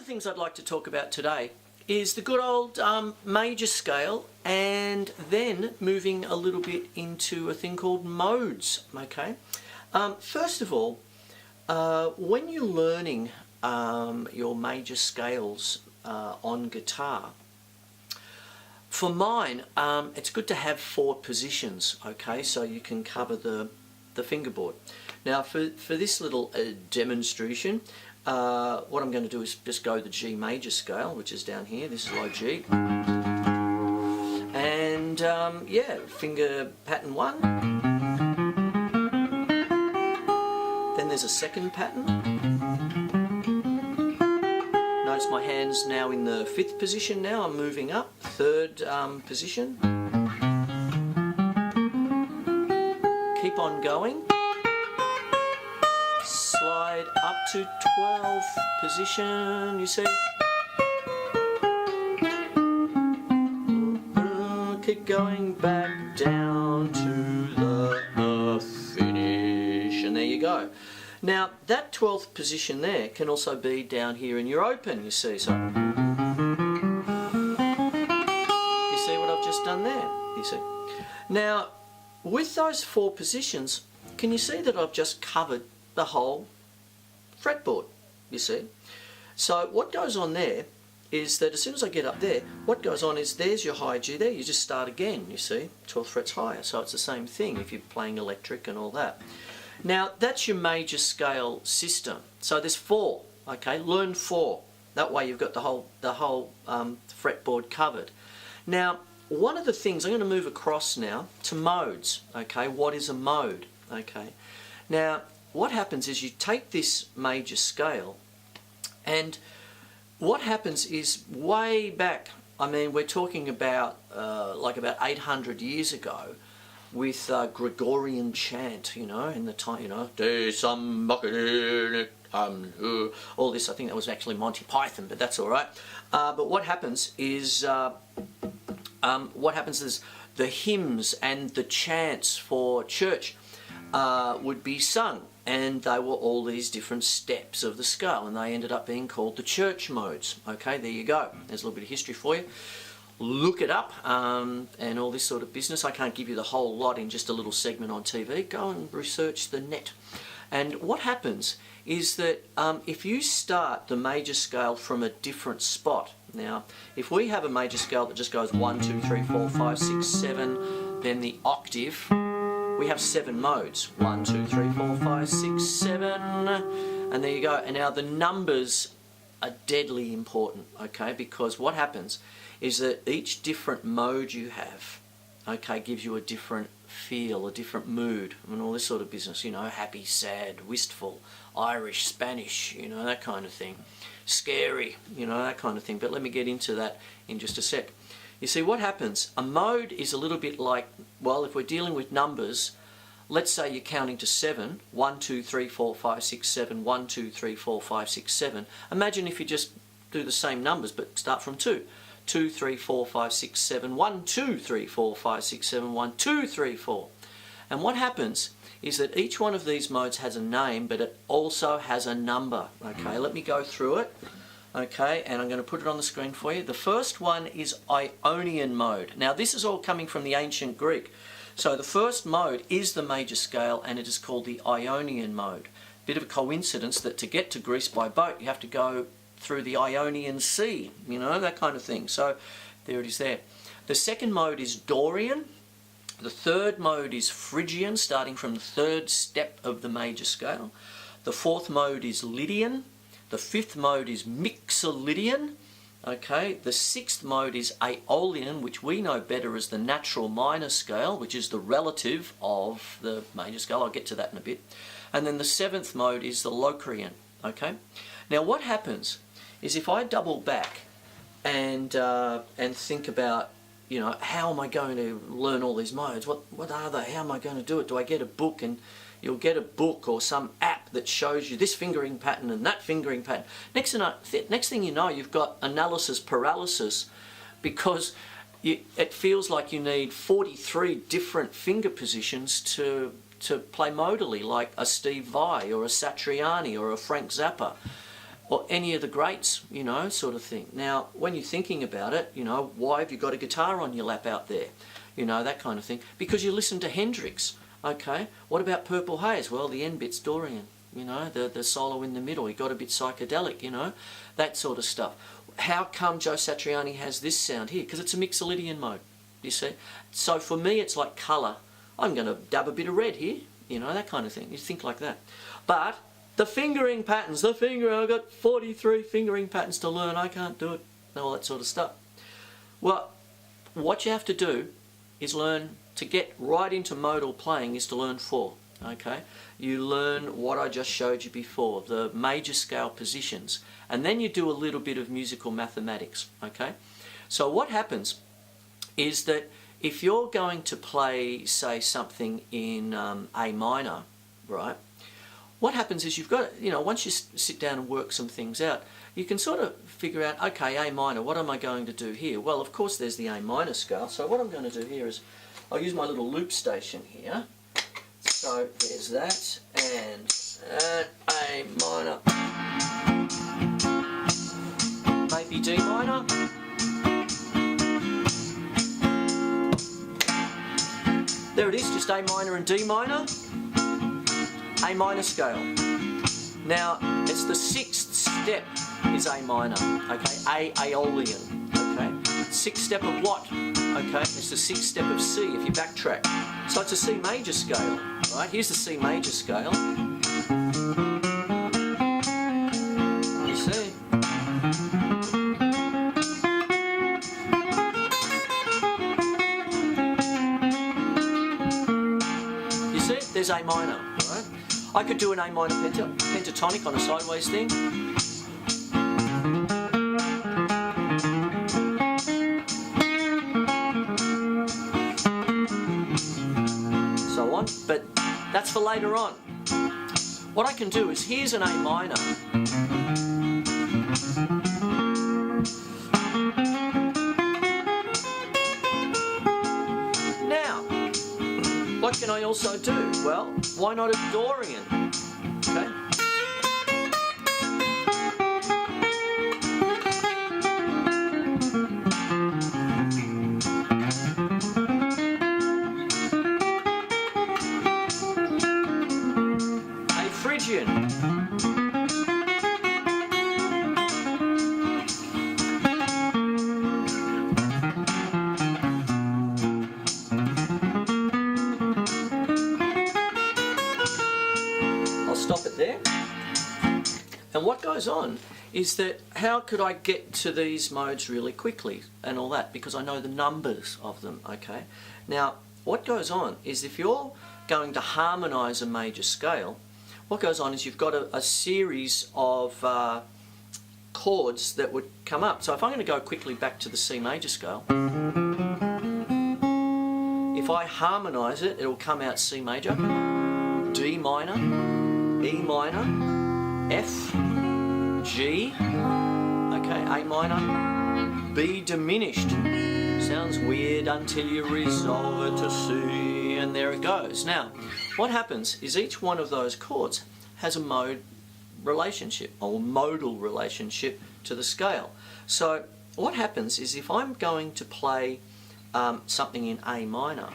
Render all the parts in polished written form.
the things I'd like to talk about today is the good old major scale, and then moving a little bit into a thing called modes. Okay, first of all, when you're learning your major scales on guitar, for mine, it's good to have 4 positions, okay, so you can cover the fingerboard. Now for this little demonstration, what I'm going to do is just go the G major scale, which is down here. This is low G. And yeah, finger pattern 1. Then there's a second pattern. Notice my hand's now in the 5th position now. I'm moving up. 3rd position. Keep on going. Slide up to 12th position, you see. Keep going back down to the finish, and there you go. Now that 12th position there can also be down here in your open, you see. So you see what I've just done there, you see. Now with those 4 positions, can you see that I've just covered the whole fretboard, you see? So what goes on there is that as soon as I get up there, what goes on is there's your high G there, you just start again, you see, 12 frets higher. So it's the same thing if you're playing electric and all that. Now that's your major scale system. So there's 4, okay, learn 4. That way you've got the whole fretboard covered. Now one of the things, I'm going to move across now to modes, okay, what is a mode, okay? Now what happens is you take this major scale, and what happens is way back, I mean we're talking about like about 800 years ago, with Gregorian chant, you know, in the time, you know, all this. I think that was actually Monty Python, but that's all right. But what happens is the hymns and the chants for church would be sung, and they were all these different steps of the scale, and they ended up being called the church modes. Okay, there you go. There's a little bit of history for you. Look it up, and all this sort of business. I can't give you the whole lot in just a little segment on TV. Go and research the net. And what happens is that if you start the major scale from a different spot, now if we have a major scale that just goes 1, 2, 3, 4, 5, 6, 7, then the octave, we have 7 modes. 1, 2, 3, 4, 5, 6, 7, and there you go. And now the numbers are deadly important, okay, because what happens is that each different mode you have, okay, gives you a different feel, a different mood, and all this sort of business, you know, happy, sad, wistful, Irish, Spanish, you know, that kind of thing, scary, you know, that kind of thing. But let me get into that in just a sec. You see, what happens, a mode is a little bit like, well, if we're dealing with numbers, let's say you're counting to 7, 1, 2, 3, 4, 5, 6, 7, 1, 2, 3, 4, 5, 6, 7. Imagine if you just do the same numbers but start from 2. 2, 3, 4, 5, 6, 7, 1, 2, 3, 4, 5, 6, 7, 1, 2, 3, 4. And what happens is that each one of these modes has a name, but it also has a number. Okay, let me go through it. Okay, and I'm going to put it on the screen for you. The first one is Ionian mode. Now this is all coming from the ancient Greek. So the first mode is the major scale, and it is called the Ionian mode. Bit of a coincidence that to get to Greece by boat you have to go through the Ionian Sea, you know, that kind of thing. So there it is there. The second mode is Dorian. The third mode is Phrygian, starting from the 3rd step of the major scale. The 4th mode is Lydian. The 5th mode is Mixolydian. Okay, the 6th mode is Aeolian, which we know better as the natural minor scale, which is the relative of the major scale. I'll get to that in a bit. And then the 7th mode is the Locrian. Okay, now what happens is if I double back and think about, you know, how am I going to learn all these modes? What are they? How am I going to do it? Do I get a book? And you'll get a book or some app that shows you this fingering pattern and that fingering pattern. Next thing you know, you've got analysis paralysis, because it feels like you need 43 different finger positions to play modally, like a Steve Vai or a Satriani or a Frank Zappa. or any of the greats, you know, sort of thing. Now, when you're thinking about it, you know, why have you got a guitar on your lap out there? You know, that kind of thing. Because you listen to Hendrix, okay? What about Purple Haze? Well, the end bit's Dorian, you know, the solo in the middle. He got a bit psychedelic, you know, that sort of stuff. How come Joe Satriani has this sound here? Because it's a Mixolydian mode, you see. So for me, it's like colour. I'm going to dab a bit of red here, you know, that kind of thing. You think like that. But the fingering patterns, I've got 43 fingering patterns to learn. I can't do it, all that sort of stuff. Well, what you have to do is learn to get right into modal playing is to learn 4, okay? You learn what I just showed you before, the major scale positions, and then you do a little bit of musical mathematics, okay? So what happens is that if you're going to play, say, something in A minor, right? What happens is you've got, you know, once you sit down and work some things out, you can sort of figure out, okay, A minor, what am I going to do here? Well, of course, there's the A minor scale. So what I'm going to do here is I'll use my little loop station here. So there's that, and A minor, maybe D minor. There it is, just A minor and D minor. A minor scale. Now, it's the 6th step is A minor, okay? A aeolian, okay? 6th step of what? Okay, it's the 6th step of C if you backtrack. So it's a C major scale, right? Here's the C major scale. You see? You see? There's A minor, right? I could do an A minor pentatonic on a sideways thing. So on, but that's for later on. What I can do is, here's an A minor. Now, what can I also do? Well, why not a Dorian? Okay. A Phrygian. Stop it there. And what goes on is that how could I get to these modes really quickly and all that, because I know the numbers of them, okay? Now, what goes on is if you're going to harmonise a major scale, what goes on is you've got a series of chords that would come up. So if I'm going to go quickly back to the C major scale, if I harmonise it, it'll come out C major, D minor, E minor, F, G, okay, A minor, B diminished. Sounds weird until you resolve it to C, and there it goes. Now, what happens is each one of those chords has a mode relationship, or modal relationship to the scale. So what happens is if I'm going to play something in A minor,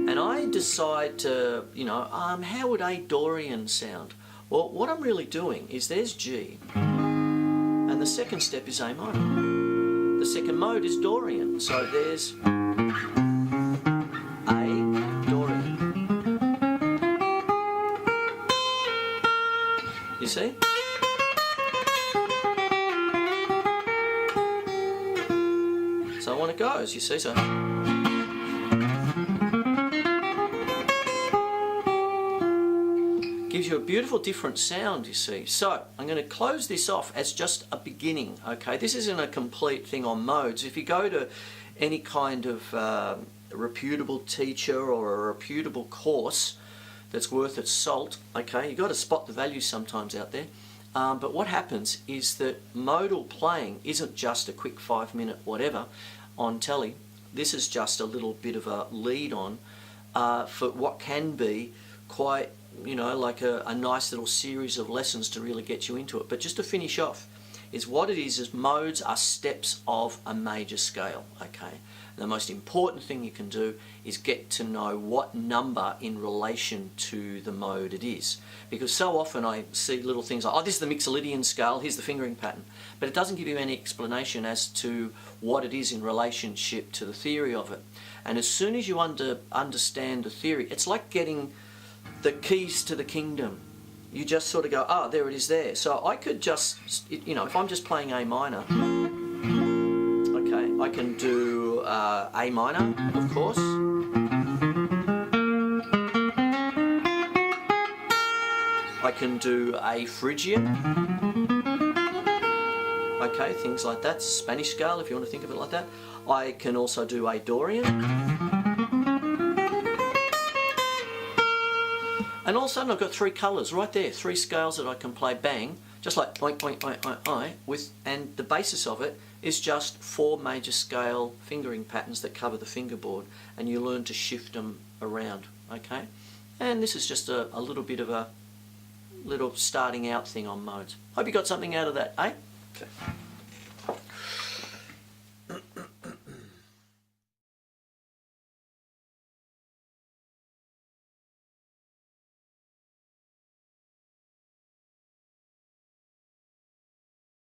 and I decide to, you know, how would A Dorian sound? Well, what I'm really doing is there's G, and the second step is A minor. The second mode is Dorian, so there's A Dorian. You see? So on it goes, you see, so. Gives you a beautiful different sound, you see. So I'm going to close this off as just a beginning, okay? This isn't a complete thing on modes. If you go to any kind of reputable teacher or a reputable course that's worth its salt, okay, you've got to spot the value sometimes out there. But what happens is that modal playing isn't just a quick 5-minute whatever on telly. This is just a little bit of a lead on for what can be quite you know, like a nice little series of lessons to really get you into it. But just to finish off, is what it is modes are steps of a major scale, okay? And the most important thing you can do is get to know what number in relation to the mode it is. Because so often I see little things like, oh, this is the Mixolydian scale, here's the fingering pattern. But it doesn't give you any explanation as to what it is in relationship to the theory of it. And as soon as you understand the theory, it's like getting the keys to the kingdom. You just sort of go, oh, there it is there. So I could just, you know, if I'm just playing A minor, okay, I can do A minor, of course. I can do A Phrygian. Okay, things like that. Spanish scale, if you want to think of it like that. I can also do A Dorian. And all of a sudden I've got three colours right there, three scales that I can play bang, just like oink, oink, oink, oink, oink, with, and the basis of it is just 4 major scale fingering patterns that cover the fingerboard, and you learn to shift them around, okay? And this is just a little bit of a little starting out thing on modes. Hope you got something out of that, eh? Okay.